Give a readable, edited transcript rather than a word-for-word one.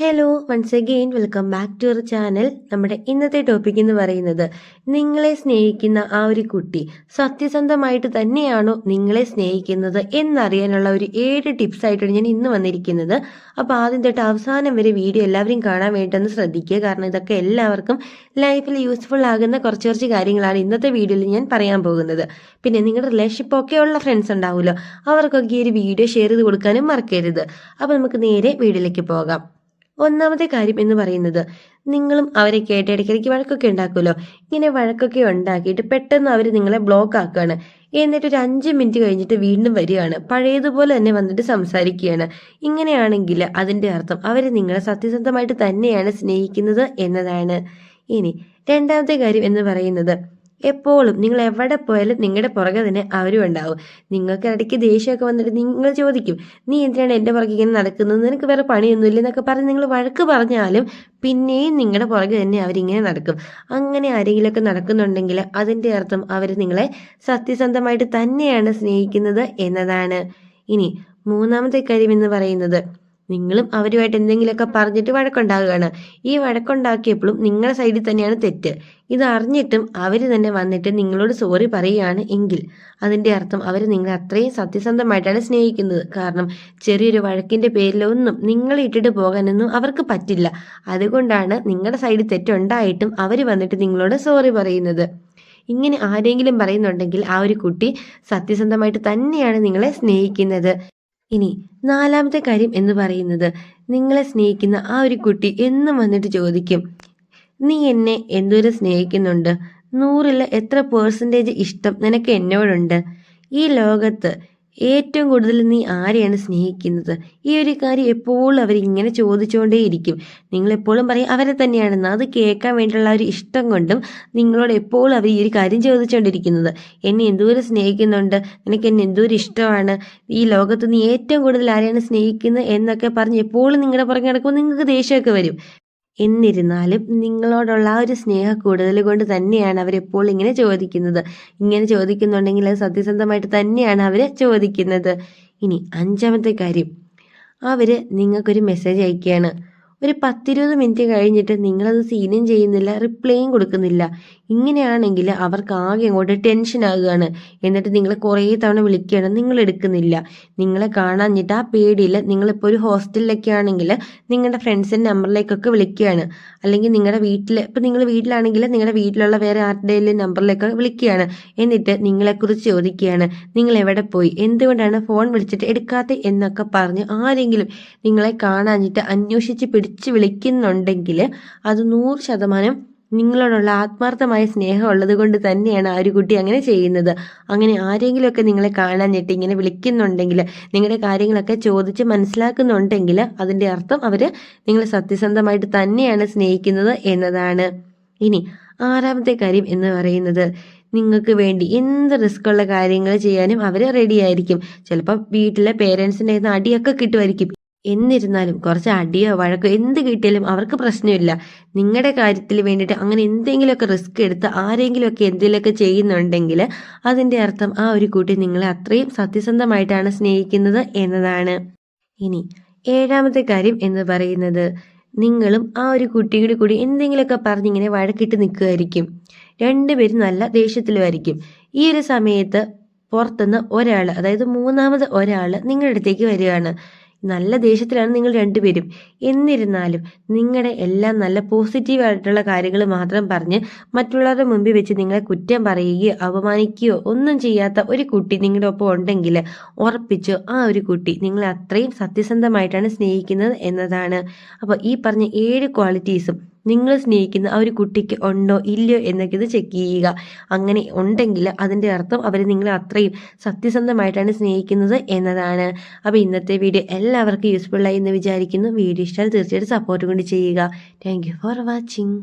Hello once again welcome back to our channel. നമ്മുടെ ഇന്നത്തെ topic എന്ന് പറയുന്നത്, നിങ്ങളെ സ്നേഹിക്കുന്ന ആ ഒരു കുട്ടി സത്യസന്ധമായിട്ട് തന്നെയാണോ നിങ്ങളെ സ്നേഹിക്കുന്നത് എന്നറിയാനുള്ള ഒരു 7 ടിപ്സ് ആയിട്ടാണ് ഞാൻ ഇന്ന് വന്നിരിക്കുന്നത്. അപ്പോൾ ആദ്യം തൊട്ട് അവസാനം വരെ വീഡിയോ എല്ലാവരും കാണാൻ വേണ്ടിയൊന്ന് ശ്രദ്ധിക്കുക. കാരണം ഇതൊക്കെ എല്ലാവർക്കും ലൈഫിൽ യൂസ്ഫുൾ ആകുന്ന കുറച്ച് കാര്യങ്ങളാണ് ഇന്നത്തെ വീഡിയോയിൽ ഞാൻ പറയാൻ പോകുന്നത്. പിന്നെ നിങ്ങളുടെ റിലേഷൻഷിപ്പ് ഒക്കെ ഉള്ള ഫ്രണ്ട്സ് ഉണ്ടാവുമല്ലോ, അവർക്കൊക്കെ ഈ ഒരു വീഡിയോ ഷെയർ ചെയ്ത് കൊടുക്കാനും മറക്കരുത്. അപ്പോൾ നമുക്ക് നേരെ വീഡിയോയിലേക്ക് പോകാം. ഒന്നാമത്തെ കാര്യം എന്ന് പറയുന്നത്, നിങ്ങളും അവരെ കേട്ട് ഇടയ്ക്കിടയ്ക്ക് വഴക്കൊക്കെ ഉണ്ടാക്കുമല്ലോ. ഇങ്ങനെ വഴക്കൊക്കെ ഉണ്ടാക്കിയിട്ട് പെട്ടെന്ന് അവർ നിങ്ങളെ ബ്ലോക്ക് ആക്കുകയാണ്. എന്നിട്ട് ഒരു 5 മിനിറ്റ് കഴിഞ്ഞിട്ട് വീണ്ടും വരികയാണ്, പഴയതുപോലെ തന്നെ വന്നിട്ട് സംസാരിക്കുകയാണ്. ഇങ്ങനെയാണെങ്കിൽ അതിൻ്റെ അർത്ഥം അവർ നിങ്ങളെ സത്യസന്ധമായിട്ട് തന്നെയാണ് സ്നേഹിക്കുന്നത് എന്നതാണ്. ഇനി രണ്ടാമത്തെ കാര്യം എന്ന് പറയുന്നത്, എപ്പോഴും നിങ്ങൾ എവിടെ പോയാലും നിങ്ങളുടെ പുറകെ തന്നെ അവരും ഉണ്ടാവും. നിങ്ങൾക്ക് ഇടയ്ക്ക് ദേഷ്യമൊക്കെ വന്നിട്ട് നിങ്ങൾ ചോദിക്കും, നീ എന്തിനാണ് എൻ്റെ പുറകെ ഇങ്ങനെ നടക്കുന്നത്, നിനക്ക് വേറെ പണിയൊന്നുമില്ല എന്നൊക്കെ പറഞ്ഞ് നിങ്ങൾ വഴക്ക് പറഞ്ഞാലും പിന്നെയും നിങ്ങളുടെ പുറകെ തന്നെ അവരിങ്ങനെ നടക്കും. അങ്ങനെ ആരെങ്കിലുമൊക്കെ നടക്കുന്നുണ്ടെങ്കിൽ അതിൻ്റെ അർത്ഥം അവർ നിങ്ങളെ സത്യസന്ധമായിട്ട് തന്നെയാണ് സ്നേഹിക്കുന്നത് എന്നതാണ്. ഇനി മൂന്നാമത്തെ കാര്യം എന്ന് പറയുന്നത്, നിങ്ങളും അവരുമായിട്ട് എന്തെങ്കിലുമൊക്കെ പറഞ്ഞിട്ട് വഴക്കുണ്ടാകുകയാണ്. ഈ വഴക്കുണ്ടാക്കിയപ്പോഴും നിങ്ങളുടെ സൈഡിൽ തന്നെയാണ് തെറ്റ്. ഇത് അറിഞ്ഞിട്ടും അവർ തന്നെ വന്നിട്ട് നിങ്ങളോട് സോറി പറയുകയാണ് എങ്കിൽ അതിൻ്റെ അർത്ഥം അവർ നിങ്ങളെ അത്രയും സത്യസന്ധമായിട്ടാണ് സ്നേഹിക്കുന്നത്. കാരണം ചെറിയൊരു വഴക്കിൻ്റെ പേരിലൊന്നും നിങ്ങളെ ഇട്ടിട്ട് പോകാനൊന്നും അവർക്ക് പറ്റില്ല. അതുകൊണ്ടാണ് നിങ്ങളുടെ സൈഡിൽ തെറ്റുണ്ടായിട്ടും അവർ വന്നിട്ട് നിങ്ങളോട് സോറി പറയുന്നത്. ഇങ്ങനെ ആരെങ്കിലും പറയുന്നുണ്ടെങ്കിൽ ആ ഒരു കുട്ടി സത്യസന്ധമായിട്ട് തന്നെയാണ് നിങ്ങളെ സ്നേഹിക്കുന്നത്. ഇനി നാലാമത്തെ കാര്യം എന്ന് പറയുന്നത്, നിങ്ങളെ സ്നേഹിക്കുന്ന ആ ഒരു കുട്ടി എന്നും വന്നിട്ട് ചോദിക്കും, നീ എന്നെ എന്തോരം സ്നേഹിക്കുന്നുണ്ട്, 100-ൽ എത്ര % ഇഷ്ടം നിനക്ക് എന്നോടുണ്ട്, ഈ ലോകത്ത് ഏറ്റവും കൂടുതൽ നീ ആരെയാണ് സ്നേഹിക്കുന്നത്. ഈ ഒരു കാര്യം എപ്പോഴും അവരിങ്ങനെ ചോദിച്ചുകൊണ്ടേയിരിക്കും. നിങ്ങളെപ്പോഴും പറയും അവരെ തന്നെയാണെന്ന്. അത് കേൾക്കാൻ വേണ്ടിയുള്ള ഒരു ഇഷ്ടം കൊണ്ടും നിങ്ങളോട് എപ്പോഴും അവർ ഈ ഒരു കാര്യം ചോദിച്ചുകൊണ്ടിരിക്കുന്നത്. എന്നെ എന്തോരം സ്നേഹിക്കുന്നുണ്ട്, നിനക്ക് എന്നെ എന്തോരം ഇഷ്ടമാണ്, ഈ ലോകത്ത് നീ ഏറ്റവും കൂടുതൽ ആരെയാണ് സ്നേഹിക്കുന്നത് എന്നൊക്കെ പറഞ്ഞ് എപ്പോഴും നിങ്ങളുടെ പുറകെ നടക്കുമ്പോൾ നിങ്ങൾക്ക് ദേഷ്യമൊക്കെ വരും. എന്നിരുന്നാലും നിങ്ങളോടുള്ള ആ ഒരു സ്നേഹ കൂടുതൽ കൊണ്ട് തന്നെയാണ് അവരെപ്പോൾ ഇങ്ങനെ ചോദിക്കുന്നത്. ഇങ്ങനെ ചോദിക്കുന്നുണ്ടെങ്കിൽ അത് സത്യസന്ധമായിട്ട് തന്നെയാണ് അവർ ചോദിക്കുന്നത്. ഇനി അഞ്ചാമത്തെ കാര്യം, അവർ നിങ്ങൾക്കൊരു മെസ്സേജ് അയക്കുകയാണ്. ഒരു 10-20 മിനിറ്റ് കഴിഞ്ഞിട്ട് നിങ്ങളത് സീനും ചെയ്യുന്നില്ല, റിപ്ലൈയും കൊടുക്കുന്നില്ല. ഇങ്ങനെയാണെങ്കിൽ അവർക്ക് ആകെ അങ്ങോട്ട് ടെൻഷൻ ആകുകയാണ്. എന്നിട്ട് നിങ്ങൾ കുറേ തവണ വിളിക്കുകയാണ്, നിങ്ങൾ എടുക്കുന്നില്ല. നിങ്ങളെ കാണാഞ്ഞിട്ട് ആ പേടിയിൽ നിങ്ങളിപ്പോൾ ഒരു ഹോസ്റ്റലിലൊക്കെ ആണെങ്കിൽ നിങ്ങളുടെ ഫ്രണ്ട്സിൻ്റെ നമ്പറിലേക്കൊക്കെ വിളിക്കുകയാണ്. അല്ലെങ്കിൽ നിങ്ങളുടെ ഇപ്പോൾ നിങ്ങൾ വീട്ടിലാണെങ്കിൽ നിങ്ങളുടെ വീട്ടിലുള്ള വേറെ ആരുടെയും നമ്പറിലേക്ക് വിളിക്കുകയാണ്. എന്നിട്ട് നിങ്ങളെക്കുറിച്ച് ചോദിക്കുകയാണ്, നിങ്ങൾ എവിടെ പോയി, എന്തുകൊണ്ടാണ് ഫോൺ വിളിച്ചിട്ട് എടുക്കാത്ത എന്നൊക്കെ പറഞ്ഞ് ആരെങ്കിലും നിങ്ങളെ കാണാഞ്ഞിട്ട് അന്വേഷിച്ച് വിളിക്കുന്നുണ്ടെങ്കിൽ അത് 100% നിങ്ങളോടുള്ള ആത്മാർത്ഥമായ സ്നേഹം ഉള്ളത് കൊണ്ട് തന്നെയാണ് ആ ഒരു കുട്ടി അങ്ങനെ ചെയ്യുന്നത്. അങ്ങനെ ആരെങ്കിലുമൊക്കെ നിങ്ങളെ കാണാഞ്ഞിട്ട് ഇങ്ങനെ വിളിക്കുന്നുണ്ടെങ്കിൽ, നിങ്ങളുടെ കാര്യങ്ങളൊക്കെ ചോദിച്ച് മനസ്സിലാക്കുന്നുണ്ടെങ്കിൽ അതിൻ്റെ അർത്ഥം അവർ നിങ്ങളെ സത്യസന്ധമായിട്ട് തന്നെയാണ് സ്നേഹിക്കുന്നത് എന്നതാണ്. ഇനി ആറാമത്തെ കാര്യം എന്ന് പറയുന്നത്, നിങ്ങൾക്ക് വേണ്ടി എന്ത് റിസ്ക്കുള്ള കാര്യങ്ങൾ ചെയ്യാനും അവർ റെഡി ആയിരിക്കും. ചിലപ്പോൾ വീട്ടിലെ പേരൻസിൻ്റെ കയ്യിൽ നിന്ന് അടിയൊക്കെ കിട്ടുമായിരിക്കും. എന്നിരുന്നാലും കുറച്ച് അടിയോ വഴക്കോ എന്ത് കിട്ടിയാലും അവർക്ക് പ്രശ്നമില്ല. നിങ്ങളുടെ കാര്യത്തിൽ വേണ്ടിയിട്ട് അങ്ങനെ എന്തെങ്കിലുമൊക്കെ റിസ്ക് എടുത്ത് ആരെങ്കിലുമൊക്കെ എന്തെങ്കിലുമൊക്കെ ചെയ്യുന്നുണ്ടെങ്കിൽ അതിൻ്റെ അർത്ഥം ആ ഒരു കുട്ടി നിങ്ങളെ അത്രയും സത്യസന്ധമായിട്ടാണ് സ്നേഹിക്കുന്നത് എന്നതാണ്. ഇനി ഏഴാമത്തെ കാര്യം എന്ന് പറയുന്നത്, നിങ്ങളും ആ ഒരു കുട്ടിയുടെ കൂടി എന്തെങ്കിലുമൊക്കെ പറഞ്ഞിങ്ങനെ വഴക്കിട്ട് നിൽക്കുമായിരിക്കും. രണ്ടുപേരും നല്ല ദേഷ്യത്തിലുമായിരിക്കും. ഈ ഒരു സമയത്ത് പുറത്തുനിന്ന് ഒരാൾ, അതായത് മൂന്നാമത് ഒരാൾ നിങ്ങളുടെ അടുത്തേക്ക് വരികയാണ്. നല്ല ദേഷ്യത്തിലാണ് നിങ്ങൾ രണ്ടുപേരും. എന്നിരുന്നാലും നിങ്ങളുടെ എല്ലാം നല്ല പോസിറ്റീവായിട്ടുള്ള കാര്യങ്ങൾ മാത്രം പറഞ്ഞ് മറ്റുള്ളവരുടെ മുമ്പിൽ വെച്ച് നിങ്ങളെ കുറ്റം പറയുകയോ അപമാനിക്കുകയോ ഒന്നും ചെയ്യാത്ത ഒരു കുട്ടി നിങ്ങളുടെ ഒപ്പം ഉണ്ടെങ്കിൽ ഉറപ്പിച്ചു ആ ഒരു കുട്ടി നിങ്ങളെ അത്രയും സത്യസന്ധമായിട്ടാണ് സ്നേഹിക്കുന്നത് എന്നതാണ്. അപ്പോൾ ഈ പറഞ്ഞ 7 ക്വാളിറ്റീസും നിങ്ങൾ സ്നേഹിക്കുന്ന ആ ഒരു കുട്ടിക്ക് ഉണ്ടോ ഇല്ലയോ എന്നൊക്കെ ഇത് ചെക്ക് ചെയ്യുക. അങ്ങനെ ഉണ്ടെങ്കിൽ അതിൻ്റെ അർത്ഥം അവർ നിങ്ങളെ അത്രയും സത്യസന്ധമായിട്ടാണ് സ്നേഹിക്കുന്നത് എന്നതാണ്. അപ്പോൾ ഇന്നത്തെ വീഡിയോ എല്ലാവർക്കും യൂസ്ഫുള്ളായി എന്ന് വിചാരിക്കുന്നു. വീഡിയോ ഇഷ്ടമായി തീർച്ചയായിട്ടും സപ്പോർട്ട് കൊണ്ട് ചെയ്യുക. Thank you for watching.